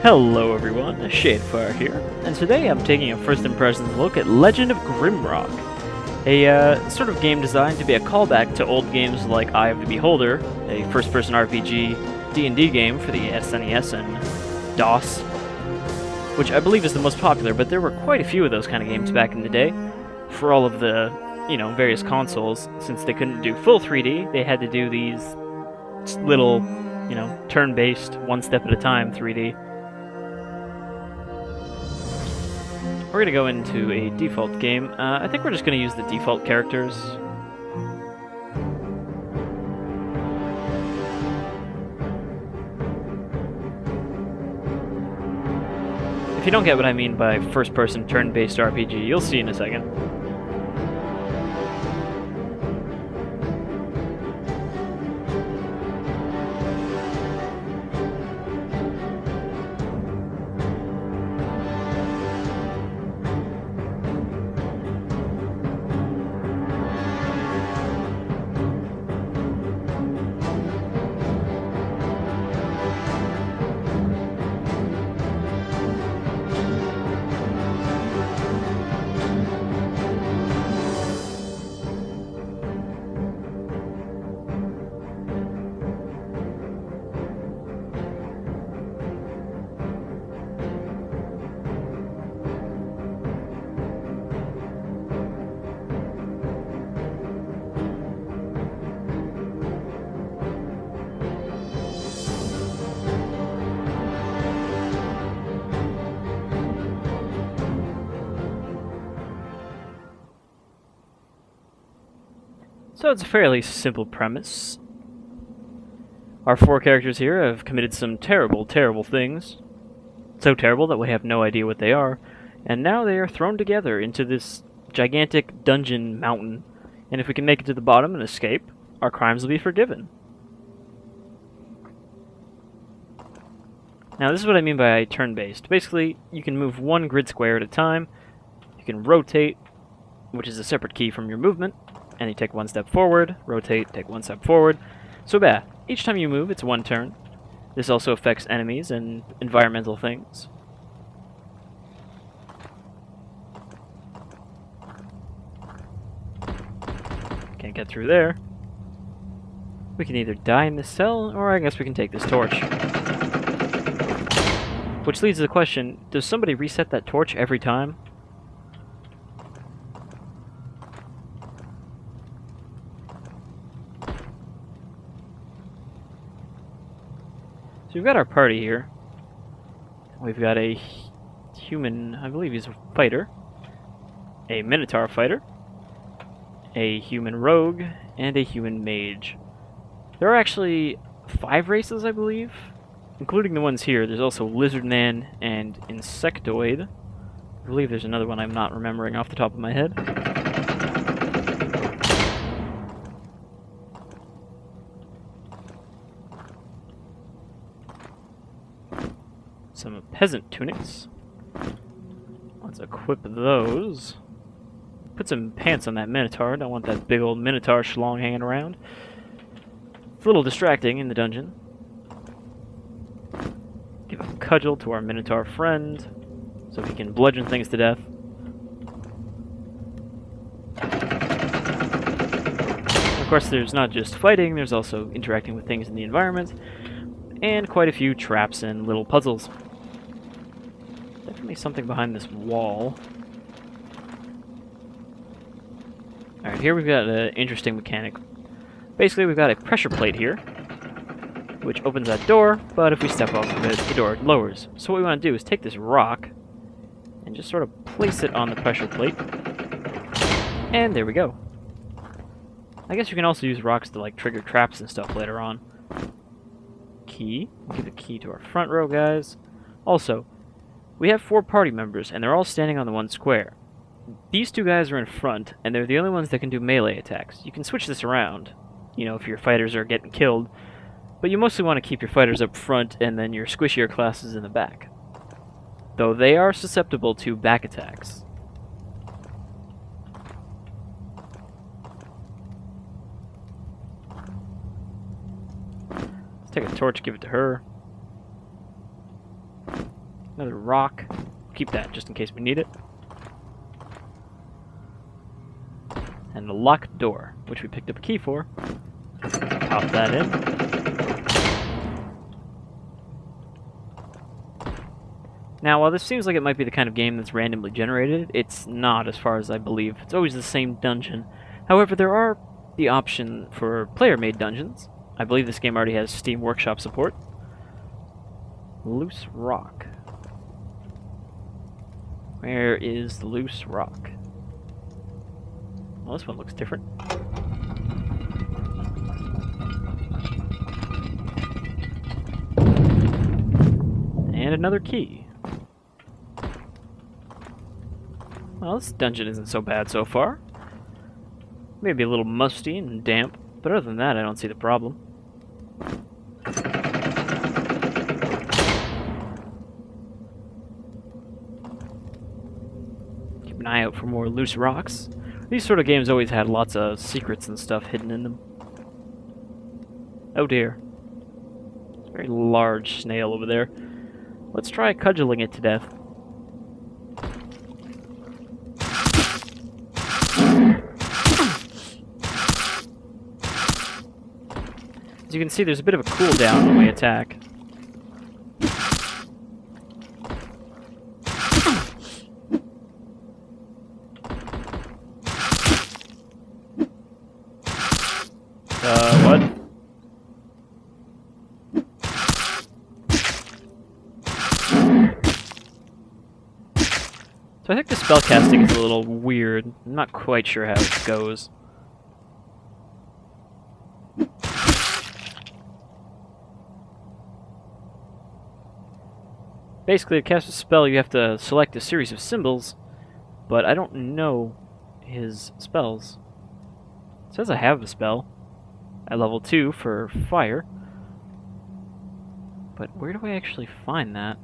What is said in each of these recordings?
Hello everyone, Shadefire here, and today I'm taking a first impressions look at Legend of Grimrock, a sort of game designed to be a callback to old games like Eye of the Beholder, a first-person RPG D&D game for the SNES and DOS, which I believe is the most popular, but there were quite a few of those kind of games back in the day for all of the, various consoles. Since they couldn't do full 3D, they had to do these little, turn-based, one step at a time 3D. We're going to go into a default game. I think we're just going to use the default characters. If you don't get what I mean by first-person turn-based RPG, you'll see in a second. So it's a fairly simple premise. Our four characters here have committed some terrible, terrible things. So terrible that we have no idea what they are. And now they are thrown together into this gigantic dungeon mountain. And if we can make it to the bottom and escape, our crimes will be forgiven. Now this is what I mean by turn-based. Basically, you can move one grid square at a time. You can rotate, which is a separate key from your movement. And you take one step forward, rotate, take one step forward. So each time you move, it's one turn. This also affects enemies and environmental things. Can't get through there. We can either die in this cell, or I guess we can take this torch. Which leads to the question, does somebody reset that torch every time? So we've got our party here. We've got a human, I believe he's a fighter, a minotaur fighter, a human rogue, and a human mage. There are actually 5 races, I believe, including the ones here. There's also lizardman and insectoid. I believe there's another one I'm not remembering off the top of my head. Some peasant tunics. Let's equip those. Put some pants on that minotaur. Don't want that big old minotaur schlong hanging around. It's a little distracting in the dungeon. Give a cudgel to our minotaur friend so he can bludgeon things to death. Of course, there's not just fighting, there's also interacting with things in the environment, and quite a few traps and little puzzles. Definitely something behind this wall. Alright, here we've got an interesting mechanic. Basically, we've got a pressure plate here, which opens that door, but if we step off of it, the door lowers. So what we want to do is take this rock and just sort of place it on the pressure plate. And there we go. I guess you can also use rocks to trigger traps and stuff later on. Key. We'll give a key to our front row, guys. Also, we have 4 party members, and they're all standing on the one square. These 2 guys are in front, and they're the only ones that can do melee attacks. You can switch this around, if your fighters are getting killed, but you mostly want to keep your fighters up front and then your squishier classes in the back. Though they are susceptible to back attacks. Let's take a torch, give it to her. Another rock. Keep that just in case we need it. And a locked door, which we picked up a key for. Pop that in. Now, while this seems like it might be the kind of game that's randomly generated, it's not as far as I believe. It's always the same dungeon. However, there are the option for player-made dungeons. I believe this game already has Steam Workshop support. Loose rock. Where is the loose rock? Well, this one looks different. And another key. Well, this dungeon isn't so bad so far. Maybe a little musty and damp, but other than that, I don't see the problem. Keep an eye out for more loose rocks. These sort of games always had lots of secrets and stuff hidden in them. Oh dear. It's a very large snail over there. Let's try cudgeling it to death. As you can see, there's a bit of a cooldown when we attack. What? So I think the spellcasting is a little weird. I'm not quite sure how it goes. Basically, to cast a spell, you have to select a series of symbols, but I don't know his spells. It says I have a spell at level 2 for fire, but where do I actually find that?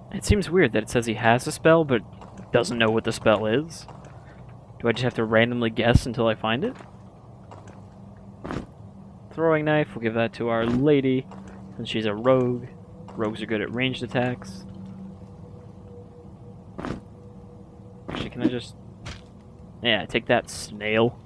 It seems weird that it says he has a spell, but doesn't know what the spell is. Do I just have to randomly guess until I find it? Throwing knife, we'll give that to our lady, since she's a rogue. Rogues are good at ranged attacks. Actually, can I just... Yeah, take that, snail.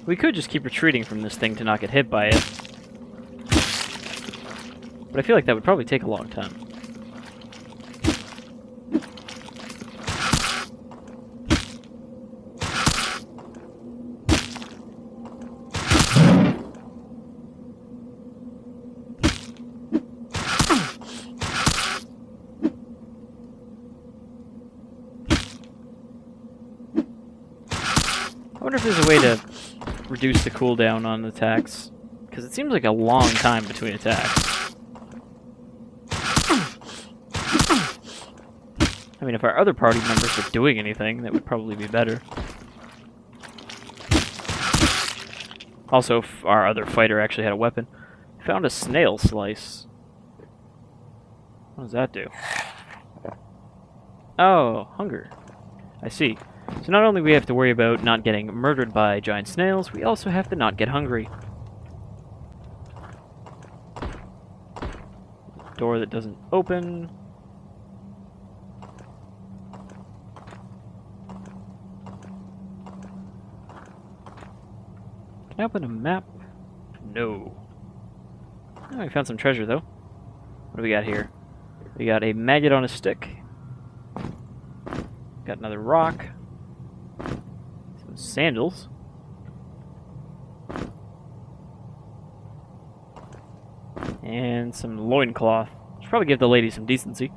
We could just keep retreating from this thing to not get hit by it. But I feel like that would probably take a long time. I wonder if there's a way to reduce the cooldown on attacks, because it seems like a long time between attacks. I mean, if our other party members were doing anything, that would probably be better. Also, if our other fighter actually had a weapon. I found a snail slice. What does that do? Oh, hunger. I see. So not only do we have to worry about not getting murdered by giant snails, we also have to not get hungry. Door that doesn't open. Can I open a map? No. Oh, we found some treasure though. What do we got here? We got a maggot on a stick. Got another rock. Some sandals. And some loincloth. Should probably give the lady some decency.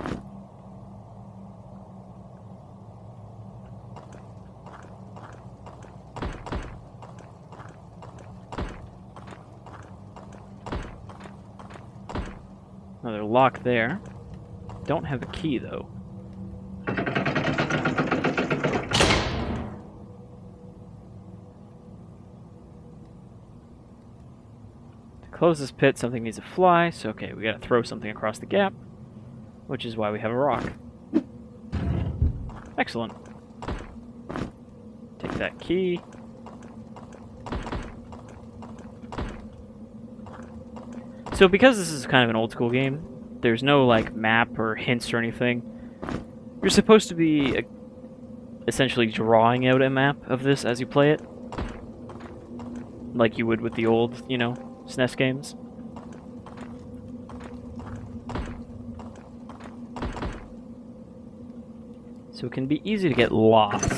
Another lock there. Don't have a key, though. To close this pit, something needs to fly, so okay, we gotta throw something across the gap, which is why we have a rock. Excellent. Take that key. So because this is kind of an old school game, there's no like map or hints or anything. You're supposed to be essentially drawing out a map of this as you play it. Like you would with the old, you know, SNES games. So it can be easy to get lost.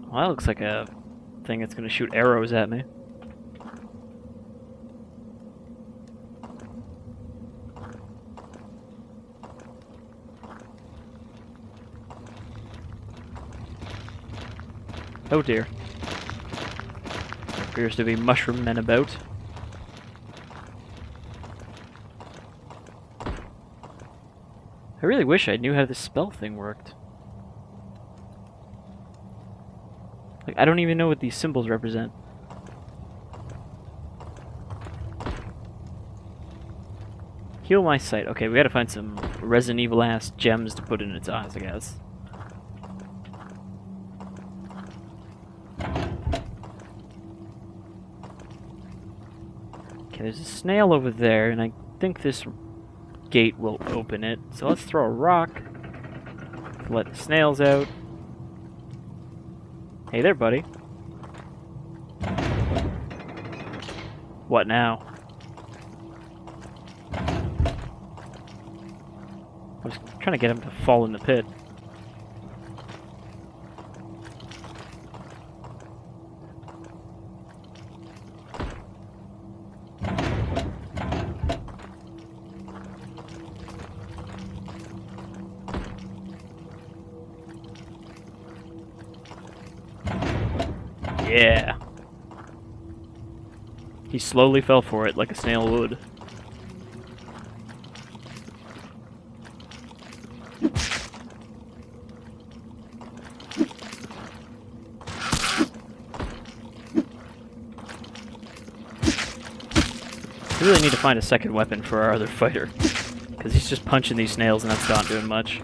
Well, that looks like a thing that's going to shoot arrows at me. Oh dear. There appears to be mushroom men about. I really wish I knew how this spell thing worked. Like, I don't even know what these symbols represent. Heal my sight. Okay, we gotta find some Resident Evil-ass gems to put in its eyes, I guess. Okay, there's a snail over there, and I think this gate will open it. So let's throw a rock to let the snails out. Hey there, buddy. What now? I was trying to get him to fall in the pit. Yeah. He slowly fell for it like a snail would. We really need to find a second weapon for our other fighter, because he's just punching these snails and that's not doing much.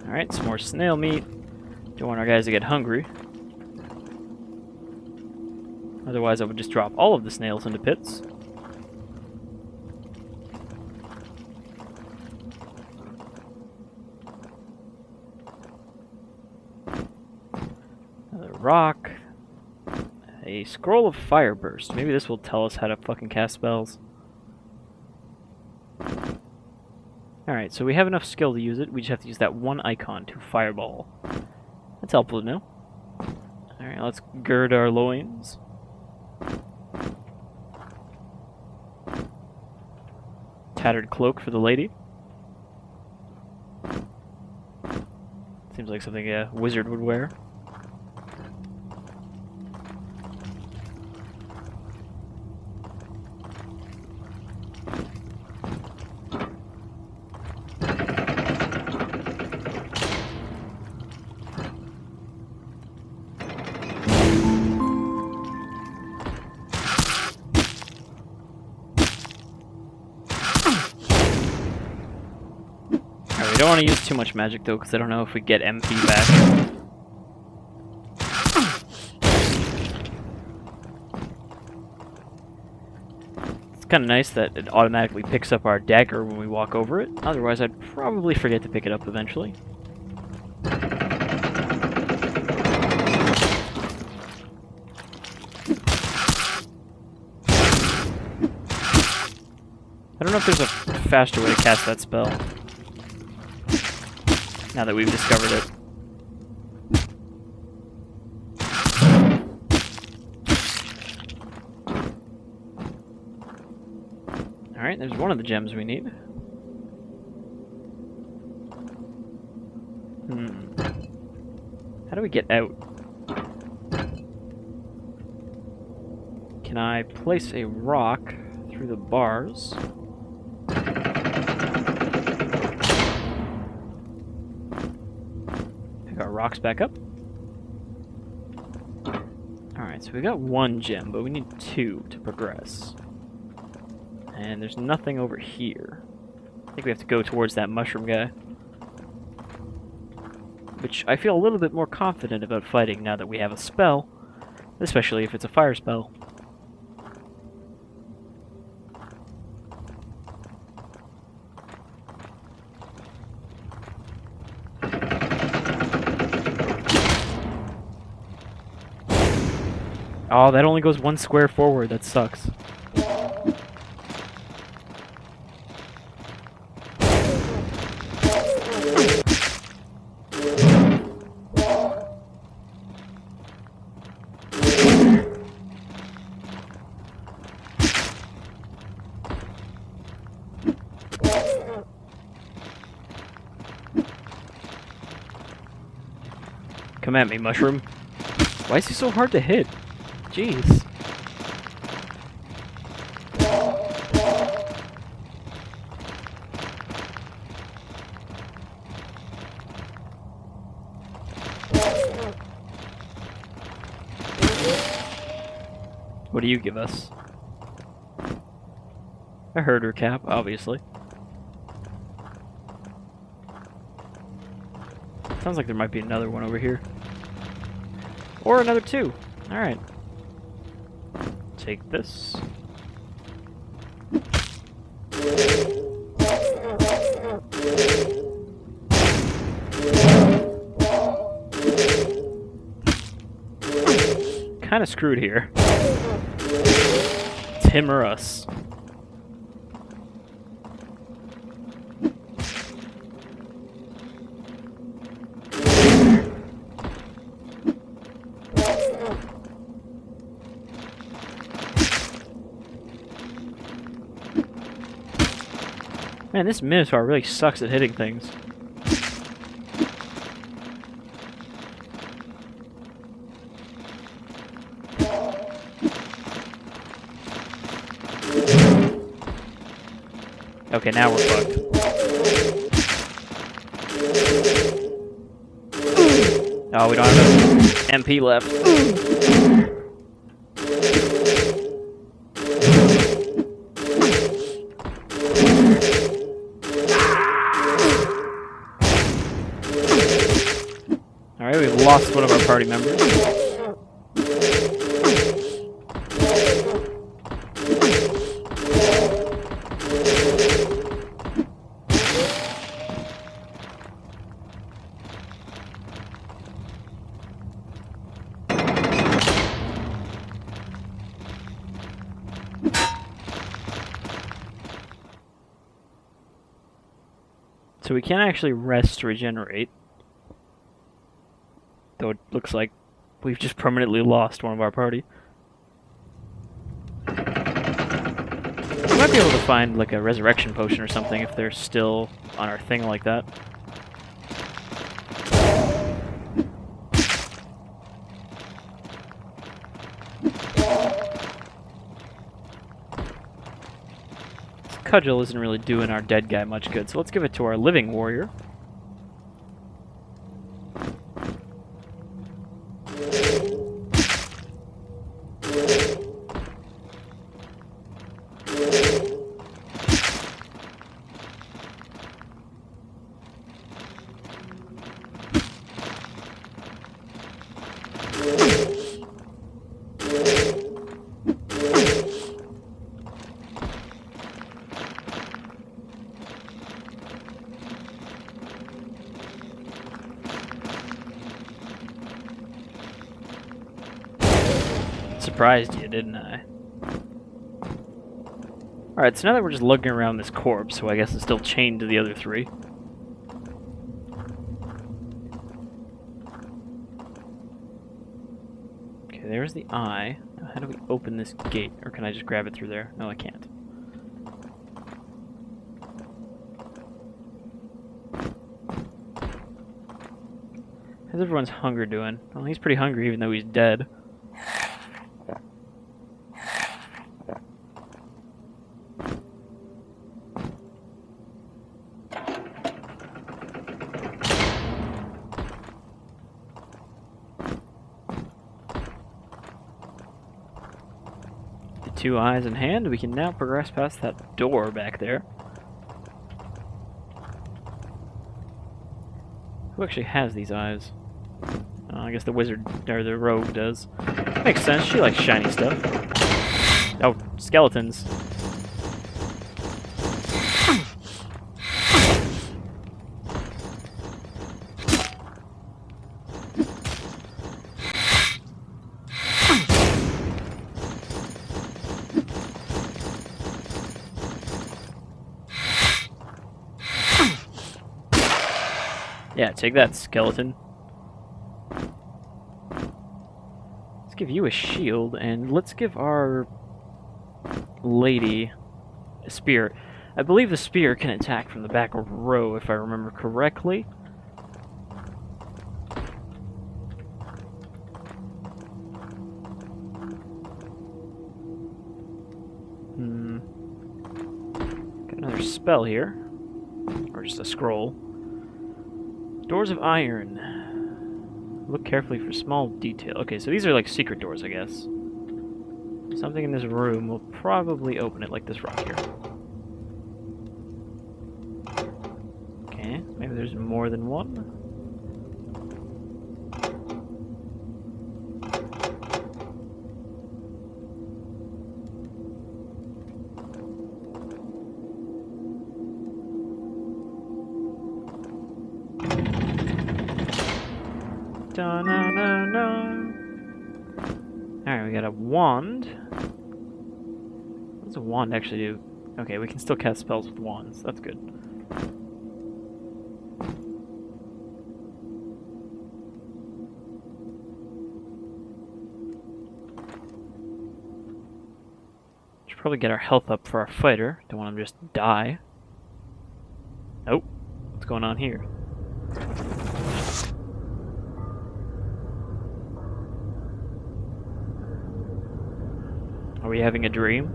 Alright, some more snail meat. Don't want our guys to get hungry. Otherwise I would just drop all of the snails into pits. Another rock. A scroll of fire burst. Maybe this will tell us how to fucking cast spells. Alright, so we have enough skill to use it. We just have to use that one icon to fireball. That's helpful to know. Alright, let's gird our loins. Tattered cloak for the lady. Seems like something a wizard would wear. We don't want to use too much magic though, because I don't know if we get MP back. It's kind of nice that it automatically picks up our dagger when we walk over it. Otherwise, I'd probably forget to pick it up eventually. I don't know if there's a faster way to cast that spell. Now that we've discovered it. Alright, there's one of the gems we need. How do we get out? Can I place a rock through the bars? Pick our rocks back up. Alright, so we got one gem, but we need two to progress. And there's nothing over here. I think we have to go towards that mushroom guy. Which I feel a little bit more confident about fighting now that we have a spell. Especially if it's a fire spell. Oh, that only goes one square forward. That sucks. Come at me, mushroom. Why is he so hard to hit? Jeez. What do you give us? A herder cap, obviously. Sounds like there might be another one over here. Or another two. Alright. Take this. Kinda screwed here. It's him or us. Man, this Minotaur really sucks at hitting things. Okay, now we're fucked. Oh, we don't have enough MP left. Alright, we've lost one of our party members. So we can't actually rest to regenerate. Though it looks like we've just permanently lost one of our party. We might be able to find like a resurrection potion or something if they're still on our thing like that. This cudgel isn't really doing our dead guy much good, so let's give it to our living warrior. Surprised you, didn't I? Alright, so now that we're just lugging around this corpse, so I guess it's still chained to the other three. Okay, there's the eye. Now how do we open this gate? Or can I just grab it through there? No, I can't. How's everyone's hunger doing? Well, he's pretty hungry even though he's dead. The 2 eyes in hand, we can now progress past that door back there. Who actually has these eyes? I guess the wizard, or the rogue does. Makes sense, she likes shiny stuff. Oh, skeletons. Yeah, take that, skeleton. Let's give you a shield, and let's give our lady a spear. I believe the spear can attack from the back row, if I remember correctly. Got another spell here. Or just a scroll. Doors of iron. Look carefully for small detail. Okay, so these are like secret doors, I guess. Something in this room will probably open it, like this rock here. Okay, maybe there's more than one. Alright, we got a wand. What does a wand actually do? Okay, we can still cast spells with wands. That's good. Should probably get our health up for our fighter. Don't want him to just die. Nope. What's going on here? Are we having a dream?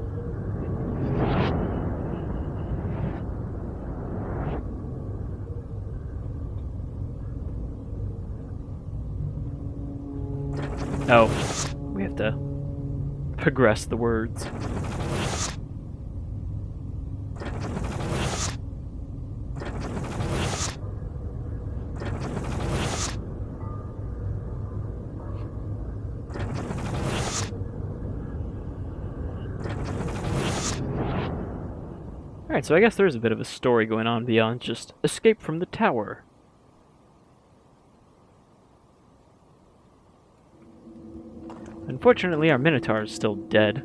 Oh, we have to progress the words. Alright, so I guess there's a bit of a story going on beyond just escape from the tower. Unfortunately, our Minotaur is still dead.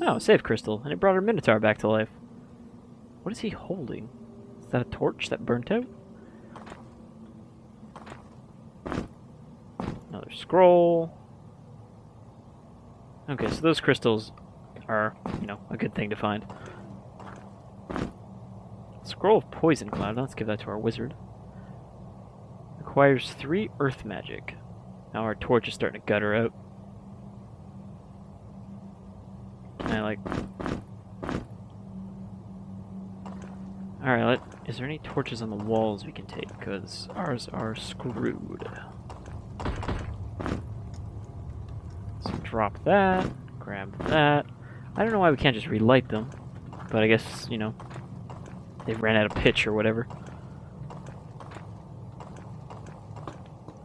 Oh, save crystal, and it brought our Minotaur back to life. What is he holding? Is that a torch that burnt out? Another scroll. Okay, so those crystals are, you know, a good thing to find. Scroll of Poison Cloud. Let's give that to our wizard. Requires 3 earth magic. Now our torch is starting to gutter out. Can I, like... Alright, is there any torches on the walls we can take? Because ours are screwed. Drop that, grab that. I don't know why we can't just relight them, but I guess, you know, they ran out of pitch or whatever.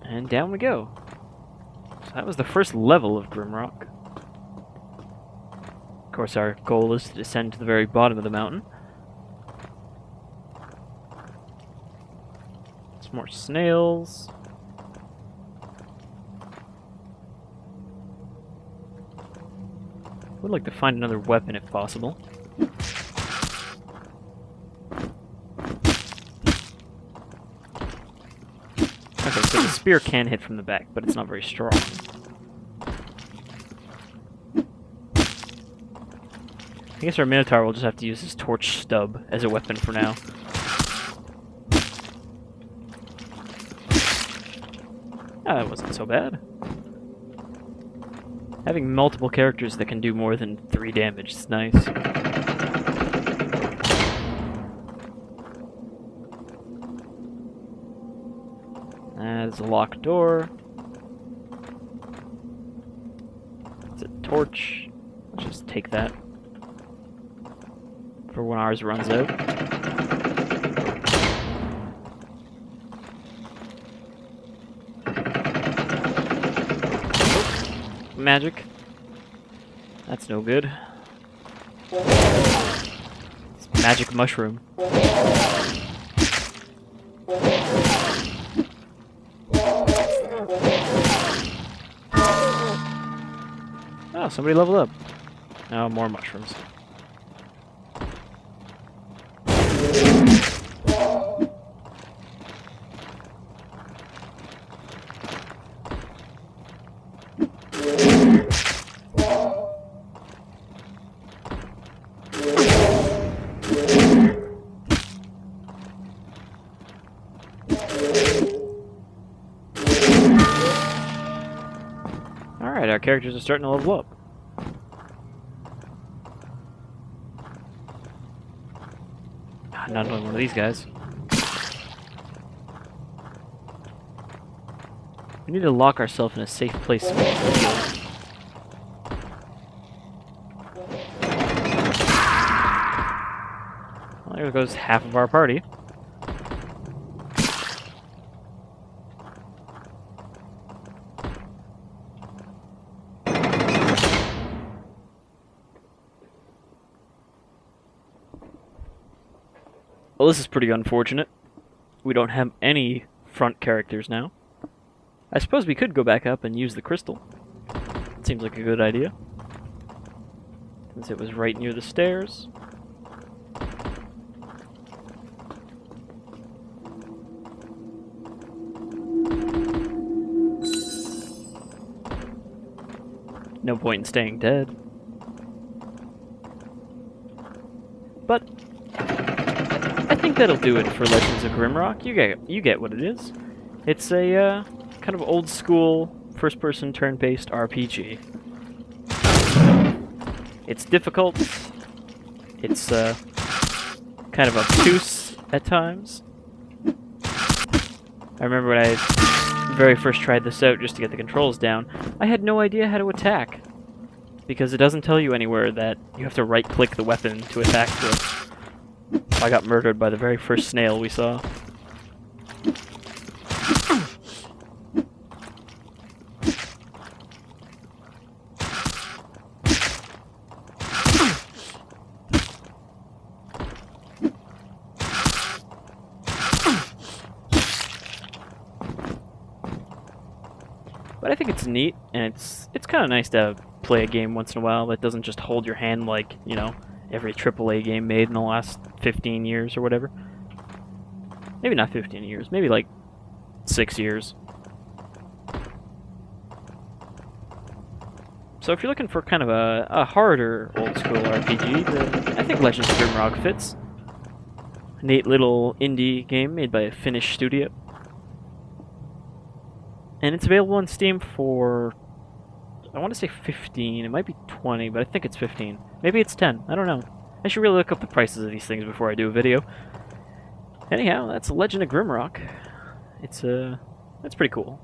And down we go. So that was the first level of Grimrock. Of course, our goal is to descend to the very bottom of the mountain. Some more snails. Would like to find another weapon if possible. Okay, so the spear can hit from the back, but it's not very strong. I guess our Minotaur will just have to use his torch stub as a weapon for now. Ah, that wasn't so bad. Having multiple characters that can do more than 3 damage is nice. There's a locked door. It's a torch. Let's just take that for when ours runs out. Magic. That's no good. It's magic mushroom. Oh, somebody leveled up. Oh, more mushrooms. Alright, our characters are starting to level up. Not another one of these guys. We need to lock ourselves in a safe place so we can heal. Well, there goes half of our party. Well, this is pretty unfortunate. We don't have any front characters now. I suppose we could go back up and use the crystal. Seems like a good idea. Since it was right near the stairs. No point in staying dead. But I think that'll do it for Legends of Grimrock. You get what it is. It's a kind of old school first-person turn-based RPG. It's difficult. It's kind of obtuse at times. I remember when I very first tried this out just to get the controls down, I had no idea how to attack. Because it doesn't tell you anywhere that you have to right-click the weapon to attack with. I got murdered by the very first snail we saw. But I think it's neat, and it's kind of nice to play a game once in a while that doesn't just hold your hand like, you know, every AAA game made in the last 15 years or whatever. Maybe not 15 years, maybe like 6 years. So if you're looking for kind of a harder old school RPG, then I think Legends of Grimrock fits. A neat little indie game made by a Finnish studio. And it's available on Steam for, I want to say 15, it might be 20, but I think it's 15. Maybe it's 10, I don't know. I should really look up the prices of these things before I do a video. Anyhow, that's Legend of Grimrock. That's pretty cool.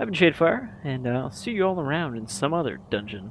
I've been Shadefire, and I'll see you all around in some other dungeon.